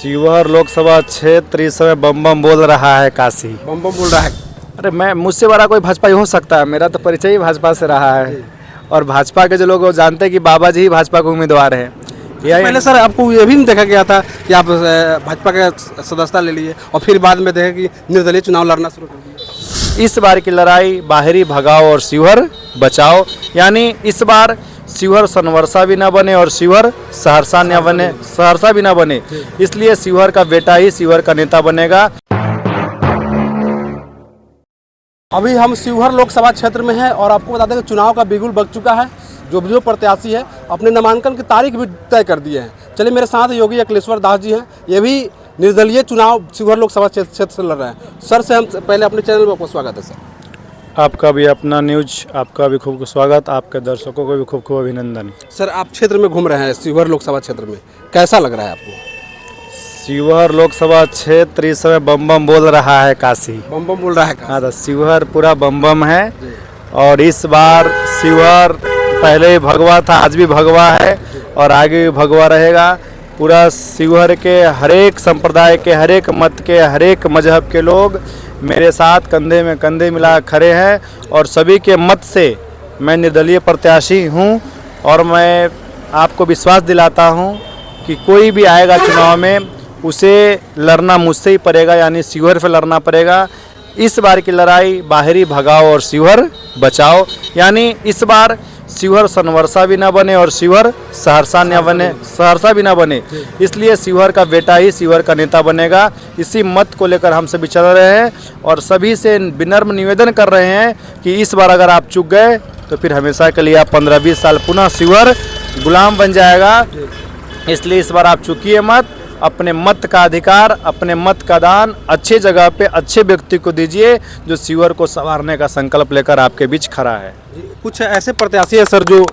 शिवहर लोकसभा क्षेत्र इस समय बम बम बोल रहा है काशी। बम बम बोल रहा है। अरे मैं मुझसे बड़ा कोई भाजपा ही हो सकता है? मेरा तो परिचय ही भाजपा से रहा है और भाजपा के जो लोग वो जानते हैं कि बाबा जी ही भाजपा के उम्मीदवार हैं। पहले सर आपको ये भी नहीं देखा गया था कि आप भाजपा का सदस्यता ले लिए और फिर बाद में देखे कि निर्दलीय चुनाव लड़ना शुरू कर दिया। इस बार की लड़ाई बाहरी भगाओ और शिवहर बचाओ, यानी इस बार शिवहर सनवर्षा भी ना बने और शिवहर सहरसा भी ना बने, इसलिए शिवहर का बेटा ही शिवहर का नेता बनेगा। अभी हम शिवहर लोकसभा क्षेत्र में हैं और आपको बता दें कि चुनाव का बिगुल बज चुका है। जो प्रत्याशी है अपने नामांकन की तारीख भी तय कर दिए हैं। चलिए मेरे साथ योगी अखिलेश्वर दास जी हैं, ये भी निर्दलीय चुनाव शिवहर लोकसभा क्षेत्र से लड़ रहे हैं। सर से हम पहले अपने चैनल में आपका स्वागत है। सर आपका भी अपना न्यूज, आपका भी खूब स्वागत, आपके दर्शकों को भी खूब खूब अभिनंदन। सर आप क्षेत्र में घूम रहे हैं, शिवहर लोकसभा क्षेत्र में कैसा लग रहा है आपको? शिवहर लोकसभा क्षेत्र इस समय बम बम बोल रहा है काशी। बम बम बोल रहा है। हाँ, तो शिवहर पूरा बम बम है और इस बार शिवहर पहले ही भगवा था, आज भी भगवा है और आगे भी भगवा रहेगा। पूरा शिवहर के हरेक संप्रदाय के, हरेक मत के, हरेक मजहब के लोग मेरे साथ कंधे में कंधे मिला खड़े हैं और सभी के मत से मैं निर्दलीय प्रत्याशी हूं और मैं आपको विश्वास दिलाता हूं कि कोई भी आएगा चुनाव में उसे लड़ना मुझसे ही पड़ेगा, यानी शिवहर से लड़ना पड़ेगा। इस बार की लड़ाई बाहरी भगाओ और शिवहर बचाओ, यानी इस बार शिवहर सनवर्षा भी ना बने और शिवहर सहरसा भी ना बने, इसलिए शिवहर का बेटा ही शिवहर का नेता बनेगा। इसी मत को लेकर हम सभी चल रहे हैं और सभी से विनम्र निवेदन कर रहे हैं कि इस बार अगर आप चूक गए तो फिर हमेशा के लिए आप 15-20 साल पुनः शिवहर गुलाम बन जाएगा। इसलिए इस बार आप चूकिए मत, अपने मत का अधिकार, अपने मत का दान अच्छे जगह पे अच्छे व्यक्ति को दीजिए जो शिवहर को संवारने का संकल्प लेकर आपके बीच खड़ा है। कुछ ऐसे प्रत्याशी है सर जो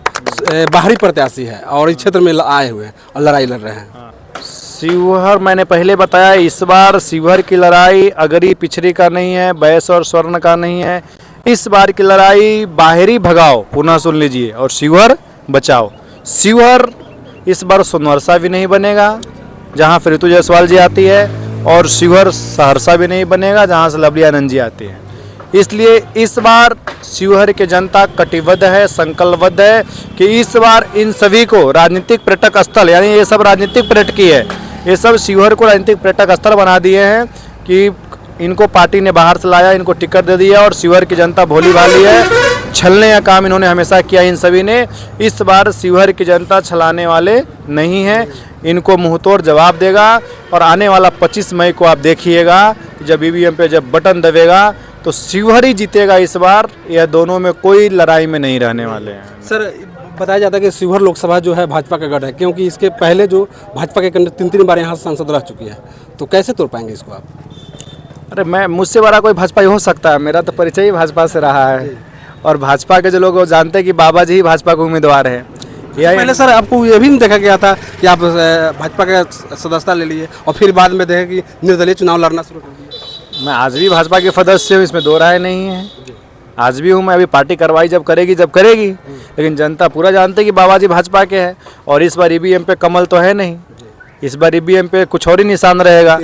बाहरी प्रत्याशी है और इस क्षेत्र में आए हुए हैं और लड़ाई लड़ रहे हैं। शिवहर मैंने पहले बताया, इस बार शिवहर की लड़ाई अगरी पिछड़ी का नहीं है, बैस और स्वर्ण का नहीं है। इस बार की लड़ाई बाहरी भगाओ, पुनः सुन लीजिए, और शिवहर बचाओ। शिवहर इस बार सनवर्षा भी नहीं बनेगा जहाँ फिर ऋतु जायसवाल जी आती है और शिवहर सहरसा भी नहीं बनेगा जहाँ से लवली आनंद जी आती है। इसलिए इस बार शिवहर की जनता कटिबद्ध है, संकल्पबद्ध है कि इस बार इन सभी को राजनीतिक पर्यटक स्थल, यानी ये सब राजनीतिक पर्यटक है, ये सब शिवहर को राजनीतिक पर्यटक स्थल बना दिए हैं कि इनको पार्टी ने बाहर से लाया, इनको टिकट दे दिया और शिवहर की जनता भोली भाली है। छलने का काम इन्होंने हमेशा किया इन सभी ने। इस बार शिवहर की जनता छलाने वाले नहीं है, इनको मुंहतोड़ जवाब देगा और आने वाला 25 मई को आप देखिएगा जब ईवीएम पे जब बटन दबेगा तो शिवहर ही जीतेगा इस बार। यह दोनों में कोई लड़ाई में नहीं रहने वाले हैं। सर बताया जाता है कि शिवहर लोकसभा जो है भाजपा का गढ़ है, क्योंकि इसके पहले जो भाजपा के 3 बार यहाँ सांसद रह चुकी है, तो कैसे तोड़ पाएंगे इसको आप? अरे मैं मुझसे बड़ा कोई भाजपा ही हो सकता है? मेरा तो परिचय ही भाजपा से रहा है और भाजपा के जो लोग वो जानते हैं कि बाबा जी ही भाजपा के उम्मीदवार हैं। पहले सर आपको ये भी नहीं देखा गया था कि आप भाजपा का सदस्यता ले लिए और फिर बाद में देखे कि निर्दलीय चुनाव लड़ना शुरू कर दिया। मैं आज भी भाजपा के सदस्य हूँ, इसमें दो राय नहीं है। आज भी हूँ मैं, अभी पार्टी कार्रवाई जब करेगी लेकिन जनता पूरा जानते कि बाबा जी भाजपा के हैं और इस बार ईवीएम पे कमल तो है नहीं, इस बार ईवीएम पे कुछ और ही निशान रहेगा।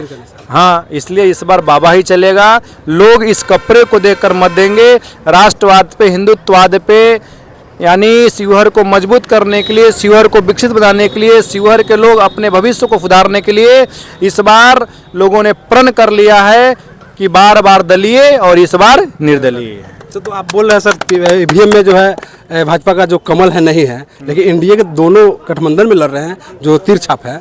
हाँ, इसलिए इस बार बाबा ही चलेगा। लोग इस कपड़े को देखकर मत देंगे। राष्ट्रवाद पे, हिंदुत्ववाद पे, यानी शिवहर को मजबूत करने के लिए, शिवहर को विकसित बनाने के लिए, शिवहर के लोग अपने भविष्य को सुधारने के लिए इस बार लोगों ने प्रण कर लिया है कि बार बार दलीय और इस बार निर्दलीय। तो आप बोल रहे हैं सर कि ईवीएम में जो है भाजपा का जो कमल है नहीं है, लेकिन एनडीए के दोनों गठबंधन में लड़ रहे हैं जो तिरछाप है।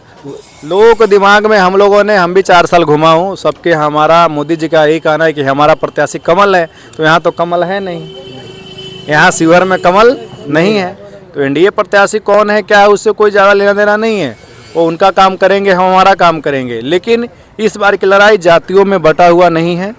लोगों के दिमाग में हम भी 4 साल घुमा हूँ, सबके हमारा मोदी जी का यही कहना है कि हमारा प्रत्याशी कमल है, तो यहाँ तो कमल है नहीं, यहाँ शिवहर में कमल नहीं है। तो एनडीए प्रत्याशी कौन है क्या है उससे कोई ज़्यादा लेना देना नहीं है, वो उनका काम करेंगे, हम हमारा काम करेंगे। लेकिन इस बार की लड़ाई जातियों में बटा हुआ नहीं है।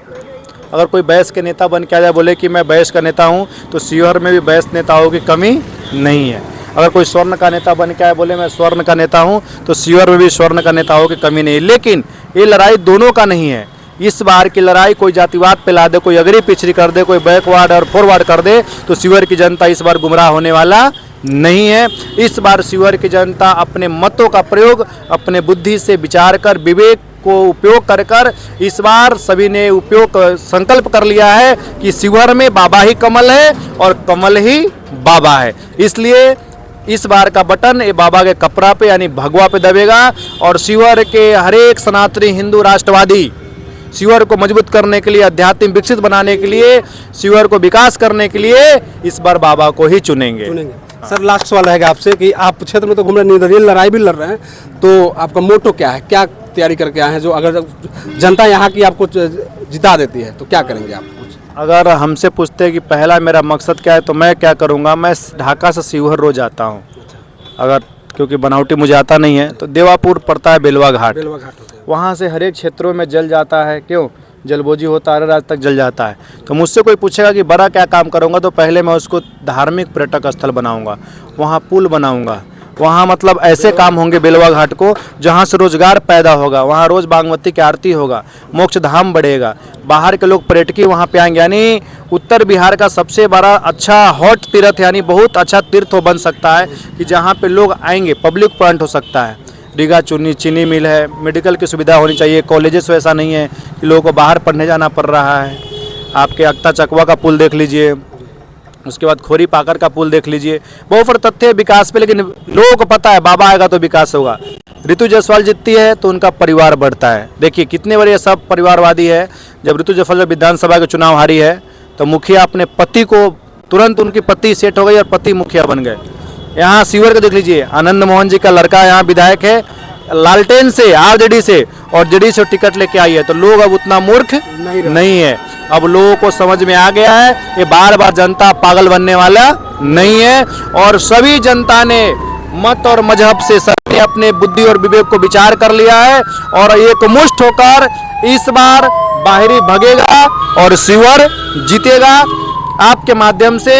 अगर कोई बैस के नेता बन के आ जाए बोले कि मैं बैस का नेता हूँ, तो शिवहर में भी बैस नेताओं की कमी नहीं है। अगर कोई स्वर्ण का नेता बन के आए बोले मैं स्वर्ण का नेता हूँ, तो शिवहर में भी स्वर्ण का नेताओं की कमी नहीं है। लेकिन ये लड़ाई दोनों का नहीं है। इस बार की लड़ाई कोई जातिवाद पे ला दे, कोई अगरी पिछड़ी कर दे, कोई बैकवर्ड और फॉरवर्ड कर दे, तो शिवहर की जनता इस बार गुमराह होने वाला नहीं है। इस बार शिवहर की जनता अपने मतों का प्रयोग अपने बुद्धि से विचार कर, विवेक को उपयोग कर इस बार सभी ने संकल्प कर लिया है कि शिवहर में बाबा ही कमल है और कमल ही बाबा है। इसलिए इस बार का बटन ये बाबा के कपड़ा पे यानी भगवा पे दबेगा और शिवहर के हर एक सनातनी हिंदू राष्ट्रवादी शिवहर को मजबूत करने के लिए, अध्यात्म विकसित बनाने के लिए, शिवहर को विकास करने के लिए इस बार बाबा को ही चुनेंगे। सर लास्ट सवाल रहेगा आपसे कि आप क्षेत्र में तो घूम रहे हैं, लड़ाई भी लड़ रहे हैं, तो आपका मोटो क्या है, क्या तैयारी करके आए हैं? जो अगर जनता यहाँ की आपको जिता देती है तो क्या करेंगे आप? अगर हमसे पूछते हैं कि पहला मेरा मकसद क्या है तो मैं क्या करूँगा, मैं ढाका से शिवहर रोज आता हूँ। अगर क्योंकि बनावटी मुझे आता नहीं है तो देवापुर पड़ता है बेलवा घाट, वहाँ से हर एक क्षेत्रों में जल जाता है। क्यों? जलबोजी होता है, रात तक जल जाता है। तो मुझसे कोई पूछेगा कि बड़ा क्या काम करूँगा, तो पहले मैं उसको धार्मिक पर्यटक स्थल बनाऊँगा, वहाँ पुल बनाऊँगा, वहाँ मतलब ऐसे काम होंगे बेलवा घाट को जहाँ से रोजगार पैदा होगा, वहाँ रोज बागमती की आरती होगा, मोक्ष धाम बढ़ेगा, बाहर के लोग पर्यटकी वहाँ पे आएंगे। यानी उत्तर बिहार का सबसे बड़ा अच्छा हॉट तीर्थ यानी बहुत अच्छा तीर्थ हो बन सकता है कि जहाँ पे लोग आएंगे, पब्लिक पॉइंट हो सकता है। रीगा चीनी मिल है, मेडिकल की सुविधा होनी चाहिए, कॉलेजेस वैसा नहीं है कि लोगों को बाहर पढ़ने जाना पड़ रहा है। आपके अक्ता चकवा का पुल देख लीजिए, उसके बाद खोरी पाकर का पुल देख लीजिए। बहुत सारे तथ्य विकास पे, लेकिन लोगों को पता है बाबा आएगा तो विकास होगा। ऋतु जायसवाल जीतती है तो उनका परिवार बढ़ता है। देखिए कितने बड़े सब परिवारवादी है। जब ऋतु जायसवाल जब विधानसभा के चुनाव हारी है तो मुखिया अपने पति को तुरंत, उनकी पति सेट हो गई और पति मुखिया बन गए। यहाँ शिवहर का देख लीजिए, आनंद मोहन जी का लड़का यहाँ विधायक है, लालटेन से आरजेडी से, और जेडी से टिकट लेके आई है। तो लोग अब उतना मूर्ख नहीं है, अब लोगों को समझ में आ गया है ये बार बार जनता पागल बनने वाला नहीं है। और सभी जनता ने मत और मजहब से सबने अपने बुद्धि और विवेक को विचार कर लिया है और एक मुष्ट होकर इस बार बाहरी भगेगा और शिवहर जीतेगा। आपके माध्यम से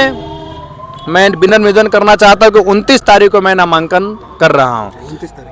मैं विनम्र निवेदन करना चाहता हूँ कि 29 तारीख को मैं नामांकन कर रहा हूँ।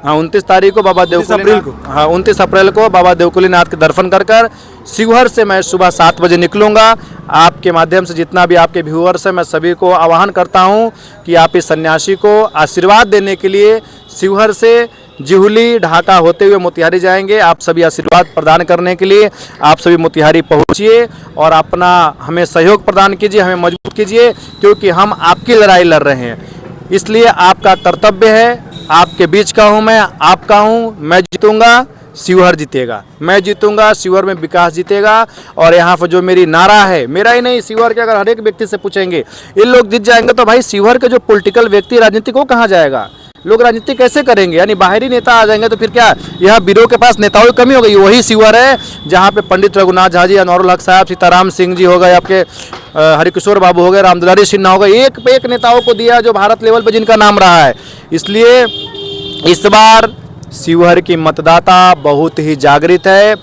29 तारीख को बाबा देवकुलीनाथ, 29 अप्रैल को बाबा देवकुलीनाथ के दर्शन कर शिवहर से मैं सुबह 7 बजे निकलूँगा। आपके माध्यम से जितना भी आपके व्यूअर्स हैं, मैं सभी को आह्वान करता हूँ कि आप इस सन्यासी को आशीर्वाद देने के लिए शिवहर से जिहुली ढाका होते हुए मोतिहारी जाएंगे। आप सभी आशीर्वाद प्रदान करने के लिए आप सभी मोतिहारी पहुंचिए और अपना हमें सहयोग प्रदान कीजिए, हमें मजबूत कीजिए, क्योंकि हम आपकी लड़ाई लड़ रहे हैं। इसलिए आपका कर्तव्य है, आपके बीच का हूं मैं, आपका हूं। मैं जीतूंगा, शिवहर जीतेगा, मैं जीतूंगा, शिवहर में विकास जीतेगा। और यहाँ पर जो मेरी नारा है, मेरा ही नहीं, शिवहर के अगर हर एक व्यक्ति से पूछेंगे, इन लोग जीत जाएंगे तो भाई शिवहर के जो पॉलिटिकल व्यक्ति राजनीतिक वो कहाँ जाएगा? लोग राजनीति कैसे करेंगे? यानी बाहरी नेता आ जाएंगे तो फिर क्या यह बीरो के पास नेताओं की कमी हो गई? वही शिवहर है जहाँ पे पंडित रघुनाथ झा जी, अनवरुल हक साहब, सीताराम सिंह जी हो गए, आपके हरिकिशोर बाबू हो गए, रामदुलारी सिन्हा हो गए, एक पे एक नेताओं को दिया जो भारत लेवल पे जिनका नाम रहा है। इसलिए इस बार शिवहर की मतदाता बहुत ही जागृत है।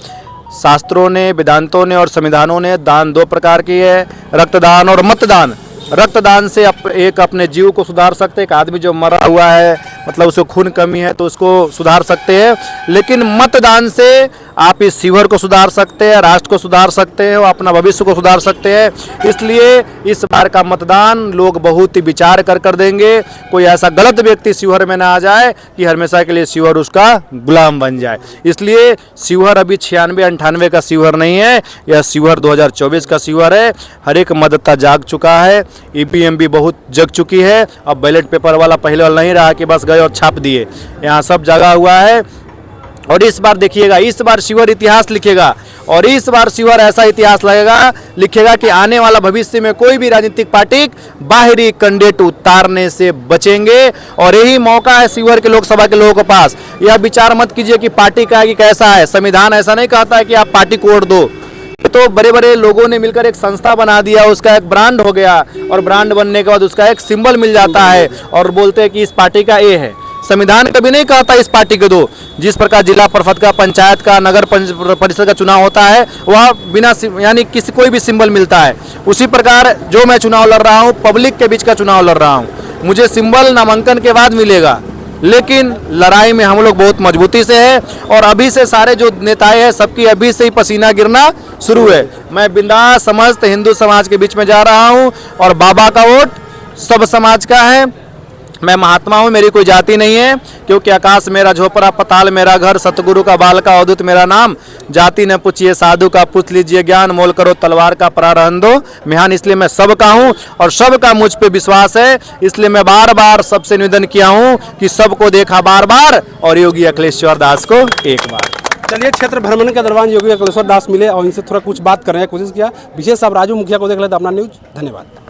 शास्त्रों ने, वेदांतों ने और संविधानों ने दान 2 प्रकार की है, रक्तदान और मतदान। रक्तदान से एक अपने जीव को सुधार सकते हैं, एक आदमी जो मरा हुआ है मतलब उसको खून कमी है तो उसको सुधार सकते हैं, लेकिन मतदान से आप इस शिवहर को सुधार सकते हैं, राष्ट्र को सुधार सकते हैं और अपना भविष्य को सुधार सकते हैं। इसलिए इस बार का मतदान लोग बहुत ही विचार कर देंगे। कोई ऐसा गलत व्यक्ति शिवहर में ना आ जाए कि हमेशा के लिए शिवहर उसका गुलाम बन जाए। इसलिए शिवहर अभी 96-98 का शिवहर नहीं है, यह शिवहर 2024 का शिवहर है। हर एक मतदाता जाग चुका है, ईवीएम भी बहुत जग चुकी है। अब बैलेट पेपर वाला पहले वाला नहीं रहा कि बस गए और छाप दिए, यहाँ सब जगा हुआ है। और इस बार देखिएगा, इस बार शिवहर इतिहास लिखेगा और इस बार शिवहर ऐसा इतिहास लिखेगा कि आने वाला भविष्य में कोई भी राजनीतिक पार्टी बाहरी कैंडिडेट उतारने से बचेंगे। और यही मौका है शिवहर के लोकसभा के लोगों के पास। यह विचार मत कीजिए कि पार्टी का कि कैसा है, संविधान ऐसा नहीं कहता है कि आप पार्टी को वोट दो। तो बड़े बड़े लोगों ने मिलकर एक संस्था बना दिया, उसका एक ब्रांड हो गया और ब्रांड बनने के बाद उसका एक सिंबल मिल जाता है और बोलते हैं कि इस पार्टी का ये है। संविधान कभी नहीं कहता इस पार्टी को दो। जिस प्रकार जिला परिषद का, पंचायत का, नगर परिषद का चुनाव होता है वह बिना यानी किसी कोई भी सिंबल मिलता है। उसी प्रकार जो मैं चुनाव लड़ रहा हूँ, पब्लिक के बीच का चुनाव लड़ रहा हूँ, मुझे सिंबल नामांकन के बाद मिलेगा, लेकिन लड़ाई में हम लोग बहुत मजबूती से है। और अभी से सारे जो नेताएं हैं सबकी अभी से ही पसीना गिरना शुरू है। मैं बिंदास समस्त हिंदू समाज के बीच में जा रहा हूं और बाबा का वोट सब समाज का है। मैं महात्मा हूँ, मेरी कोई जाति नहीं है, क्योंकि आकाश मेरा झोपड़ा, पताल मेरा घर, सतगुरु का बाल का अवधूत मेरा नाम। जाति न पूछिए साधु का, पूछ लीजिए ज्ञान, मोल करो तलवार का, परारहन दो मिहान। इसलिए मैं सबका हूँ और सबका मुझ पे विश्वास है। इसलिए मैं बार बार सबसे निवेदन किया हूँ कि सबको देखा बार बार और योगी अखिलेश्वर दास को एक बार। चलिए, क्षेत्र भ्रमण के दौरान योगी अखिलेश्वर दास मिले और इनसे थोड़ा कुछ बात करने की कोशिश किया। विशेष आप राजू मुखिया को देख लेते अपना न्यूज। धन्यवाद।